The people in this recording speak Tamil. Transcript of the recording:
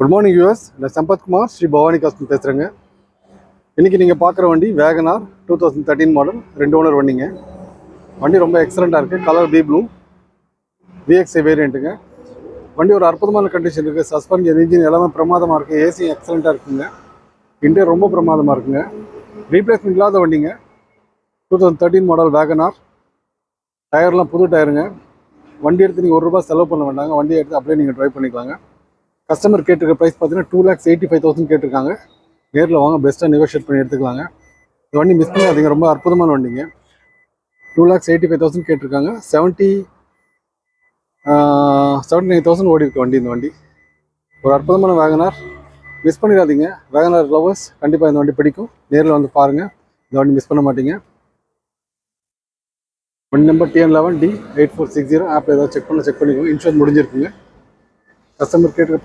Good morning US. நான் சம்பத்குமார் ஸ்ரீ பவானி காஸ்டிங் பேசுகிறேங்க. இன்றைக்கி நீங்கள் பார்க்குற வண்டி வேகனார் 2013 மாடல் 2 ஓனர் வண்டிங்க. வண்டி ரொம்ப எக்ஸலண்ட்டாக இருக்குது. கலர் பி ப்ளூ விஎக்ஸ்ஐ வேரியண்ட்டுங்க. வண்டி ஒரு அற்புதமான கண்டிஷன் இருக்குது. சஸ்பென்ஷன், இன்ஜின் எல்லாமே பிரமாதமாக இருக்குது. ஏசி எக்ஸலண்ட்டாக இருக்குங்க. இன்டீரியர் ரொம்ப பிரமாதமாக இருக்குங்க. ரீப்ளேஸ்மெண்ட் இல்லாத வண்டிங்க. 2013 மாடல் வேகனார். டயர்லாம் புது டயருங்க. வண்டி எடுத்து நீங்கள் ₹1 செலவு பண்ண வேண்டாங்க. வண்டியை எடுத்து அப்படியே நீங்கள் ட்ரைவ் பண்ணிக்கலாங்க. கஸ்டமர் கேட்டிருக்க ப்ரைஸ் பார்த்தீங்கன்னா 2,85,000 கேட்டிருக்காங்க. நேரில் வாங்க, பெஸ்ட்டாக நெகோஷியேட் பண்ணி எடுத்துக்கலாங்க. இந்த வண்டி மிஸ் பண்ணாதீங்க, ரொம்ப அற்புதமான வண்டிங்க. 2,85,000 கேட்டிருக்காங்க. 79,000 ஓடி இருக்கு வண்டி. இந்த வண்டி ஒரு அற்புதமான வேகனார். மிஸ் பண்ணிடாதீங்க. வேகனார் லவர்ஸ் கண்டிப்பாக இந்த வண்டி பிடிக்கும். நேரில் வந்து பாருங்கள், இந்த வண்டி மிஸ் பண்ண மாட்டீங்க. வண்டி நம்பர் TN11D8460. ஆப்பில் ஏதாவது செக் பண்ணிக்கோங்க. இன்சூரன்ஸ் முடிஞ்சிருக்குங்க. கஸ்டமர் கேட்டிருக்க